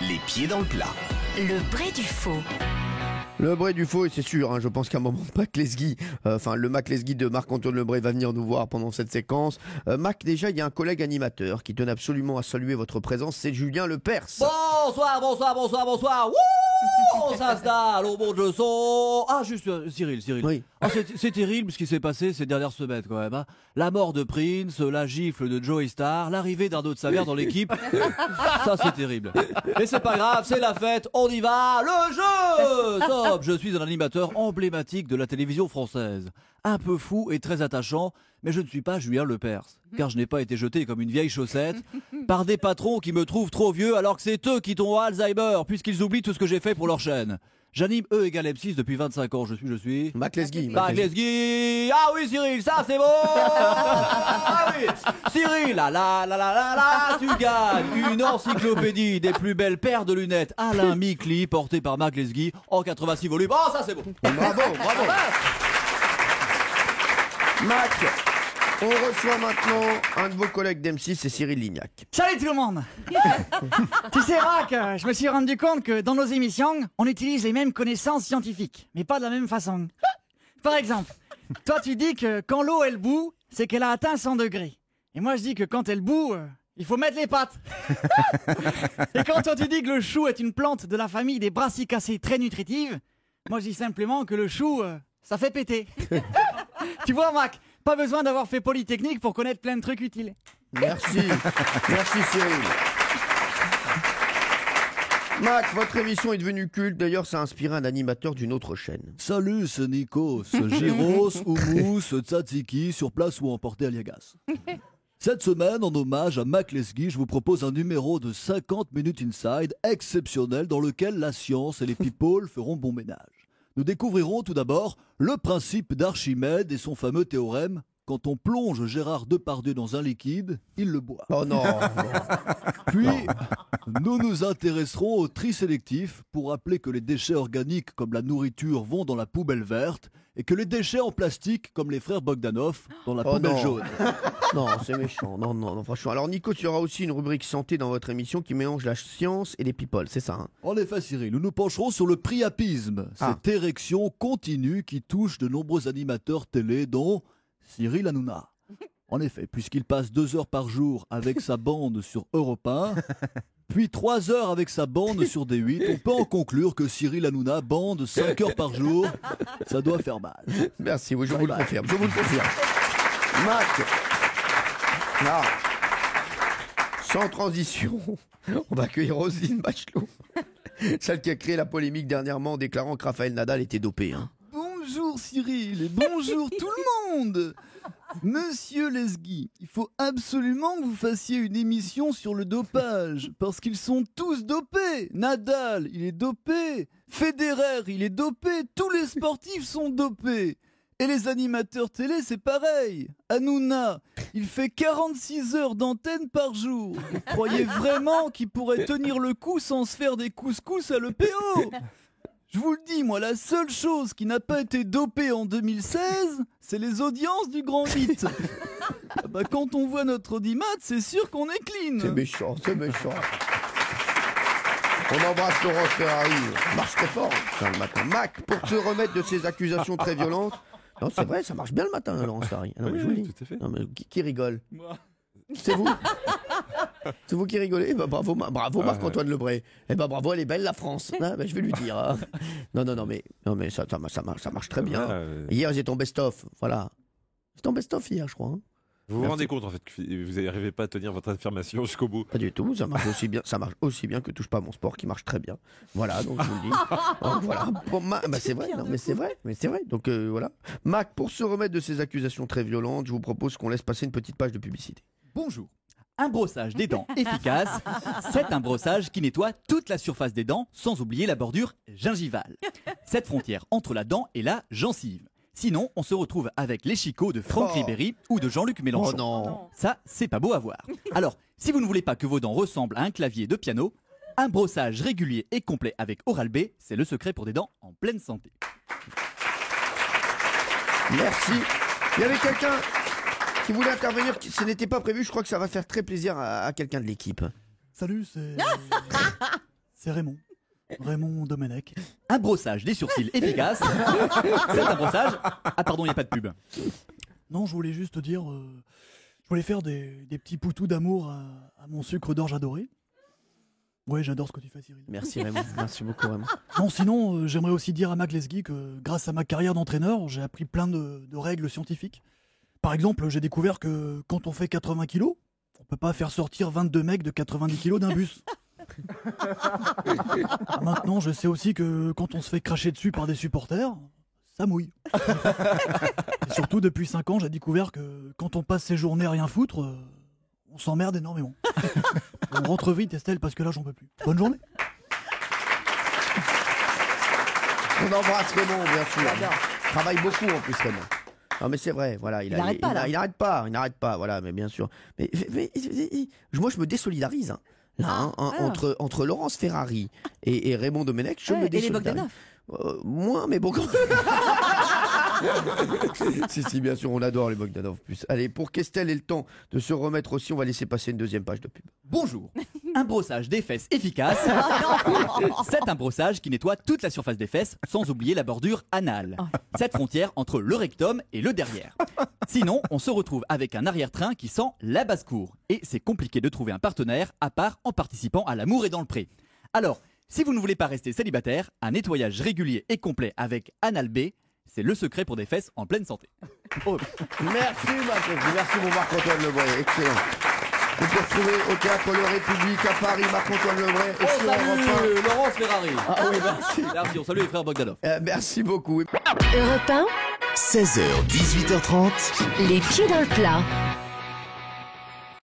les pieds dans le plat. Le vrai du faux. Le Bray du faux, et c'est sûr, je pense qu'à un moment, Mac Lesguy, le Mac Lesguy de Marc-Antoine Lebray va venir nous voir pendant cette séquence. Mac, déjà, il y a un collègue animateur qui tenait absolument à saluer votre présence, c'est Julien Lepers. Bonsoir. Wouh, on s'installe au bon de son. Ah, juste, Cyril. Oui. Ah, c'est terrible ce qui s'est passé ces dernières semaines, quand même. Hein. La mort de Prince, la gifle de Joey Star, l'arrivée d'Arnaud de Savert dans l'équipe. Ça, c'est terrible. Mais c'est pas grave, c'est la fête, on y va, le jeu. Top, je suis un animateur emblématique de la télévision française. Un peu fou et très attachant, mais je ne suis pas Julien Lepers, car je n'ai pas été jeté comme une vieille chaussette par des patrons qui me trouvent trop vieux alors que c'est eux qui ont Alzheimer, puisqu'ils oublient tout ce que j'ai fait pour leur chaîne. J'anime E égale M6 depuis 25 ans, je suis... Mac Lesguy. Mac Lesguy. Ah oui, Cyril, ça c'est bon. Ah oui, Cyril, là, tu gagnes une encyclopédie des plus belles paires de lunettes Alain Micli portée par Mac Lesguy en 86 volumes. Oh, ça c'est bon. Bravo. Mac, on reçoit maintenant un de vos collègues d'M6, c'est Cyril Lignac. Salut tout le monde. Tu sais Mac, je me suis rendu compte que dans nos émissions, on utilise les mêmes connaissances scientifiques, mais pas de la même façon. Par exemple, toi tu dis que quand l'eau elle bout, c'est qu'elle a atteint 100 degrés. Et moi je dis que quand elle bout, il faut mettre les pattes. Et quand toi tu dis que le chou est une plante de la famille des brassicacées très nutritives, moi je dis simplement que le chou, ça fait péter. Tu vois Mac, pas besoin d'avoir fait Polytechnique pour connaître plein de trucs utiles. Merci Cyril. Mac, votre émission est devenue culte, d'ailleurs ça a inspiré un animateur d'une autre chaîne. Salut, c'est Nikos, Gyros, Houmous, Tzatziki, sur place ou emporté à Liagas. Cette semaine, en hommage à Mac Lesguy, je vous propose un numéro de 50 minutes inside exceptionnel dans lequel la science et les people feront bon ménage. Nous découvrirons tout d'abord le principe d'Archimède et son fameux théorème. Quand on plonge Gérard Depardieu dans un liquide, il le boit. Oh non. Puis, nous nous intéresserons au tri sélectif pour rappeler que les déchets organiques comme la nourriture vont dans la poubelle verte et que les déchets en plastique comme les frères Bogdanov dans la poubelle non. jaune. Non, c'est méchant. Non, franchement. Alors Nico, il y aura aussi une rubrique santé dans votre émission qui mélange la science et les people, c'est ça hein? En effet, Cyril, nous nous pencherons sur le priapisme, cette érection continue qui touche de nombreux animateurs télé, dont Cyril Hanouna. En effet, puisqu'il passe 2 heures par jour avec sa bande sur Europe 1, puis 3 heures avec sa bande sur D8, on peut en conclure que Cyril Hanouna bande 5 heures par jour. Ça doit faire mal. Merci, oui, je vous le confirme. Mac, là, sans transition, on va accueillir Roselyne Bachelot, celle qui a créé la polémique dernièrement en déclarant que Raphaël Nadal était dopé. Hein. Bonjour Cyril et bonjour tout le monde. Monsieur Lesguy, il faut absolument que vous fassiez une émission sur le dopage, parce qu'ils sont tous dopés. Nadal, il est dopé. Federer, il est dopé. Tous les sportifs sont dopés. Et les animateurs télé, c'est pareil. Hanouna, il fait 46 heures d'antenne par jour. Vous croyez vraiment qu'il pourrait tenir le coup sans se faire des couscous à l'EPO ? Je vous le dis, moi, la seule chose qui n'a pas été dopée en 2016, c'est les audiences du Grand 8. Quand on voit notre audimat, c'est sûr qu'on est clean. C'est méchant. On embrasse Laurence Ferrari. Marche très fort le matin. Mac, pour se remettre de ces accusations très violentes. Non, c'est vrai, ça marche bien le matin, Laurence Ferrari. Ah non, mais je vous le dis. Tout à fait. Non, mais qui rigole? Moi. C'est vous? C'est vous qui rigolez? Bravo Marc-Antoine Lebray. Bravo, elle est belle la France. Je vais lui dire. Hein. Non, mais ça marche très bien. Hier, j'étais en best-of. Voilà. J'étais en best-of hier, je crois. Hein. Vous vous rendez compte en fait que vous n'arrivez pas à tenir votre affirmation jusqu'au bout? Pas du tout, ça marche aussi bien que Touche pas à mon sport qui marche très bien. Voilà, donc je vous le dis. Donc, voilà. C'est vrai, non, mais c'est vrai. Donc voilà. Mac, pour se remettre de ces accusations très violentes, je vous propose qu'on laisse passer une petite page de publicité. Bonjour. Un brossage des dents efficace, c'est un brossage qui nettoie toute la surface des dents sans oublier la bordure gingivale. Cette frontière entre la dent et la gencive. Sinon, on se retrouve avec les chicots de Franck Ribéry ou de Jean-Luc Mélenchon. Oh non. Ça, c'est pas beau à voir. Alors, si vous ne voulez pas que vos dents ressemblent à un clavier de piano, un brossage régulier et complet avec Oral-B, c'est le secret pour des dents en pleine santé. Merci. Il y avait quelqu'un qui voulait intervenir, ce n'était pas prévu, je crois que ça va faire très plaisir à quelqu'un de l'équipe. Salut, c'est Raymond. Raymond Domenech. Un brossage des sourcils efficace. C'est un brossage. Ah pardon, il n'y a pas de pub. Non, je voulais juste te dire, je voulais faire des petits poutous d'amour à mon sucre d'orge adoré. Ouais, j'adore ce que tu fais, Cyril. Merci Raymond, merci beaucoup Raymond. Non, sinon, j'aimerais aussi dire à Mac Lesguy que grâce à ma carrière d'entraîneur, j'ai appris plein de règles scientifiques. Par exemple, j'ai découvert que quand on fait 80 kilos, on peut pas faire sortir 22 mecs de 90 kilos d'un bus. Maintenant, je sais aussi que quand on se fait cracher dessus par des supporters, ça mouille. Et surtout, depuis 5 ans, j'ai découvert que quand on passe ses journées à rien foutre, on s'emmerde énormément. On rentre vite, Estelle, parce que là, j'en peux plus. Bonne journée. On embrasse Raymond, bien sûr. Il travaille beaucoup en plus Raymond. Non mais c'est vrai, voilà, il n'arrête pas, voilà, mais bien sûr. Mais moi je me désolidarise. Hein. Là, entre Laurence Ferrari et Raymond Domenech, je me désolidarise. Et les Bogdanov. Moins, mais bon. si, bien sûr, on adore les Bogdanov plus. Allez, pour qu'Estelle ait le temps de se remettre aussi, on va laisser passer une deuxième page de pub. Bonjour. Un brossage des fesses efficace. C'est un brossage qui nettoie toute la surface des fesses, sans oublier la bordure anale. Cette frontière entre le rectum et le derrière. Sinon, on se retrouve avec un arrière-train qui sent la basse-cour. Et c'est compliqué de trouver un partenaire à part en participant à l'amour et dans le pré. Alors, si vous ne voulez pas rester célibataire, un nettoyage régulier et complet avec Anal B, c'est le secret pour des fesses en pleine santé. Oh. Merci merci mon Marc-Antoine Lebray, excellent. Vous pouvez retrouver au Théâtre Le République à Paris, Marc-Antoine Lebray. Et sur Europe 1. Laurence Ferrari. Ah oui, merci. Merci, on salue les frères Bogdanov. Merci beaucoup. Europe 1, 16h, 18h30. les pieds dans le plat.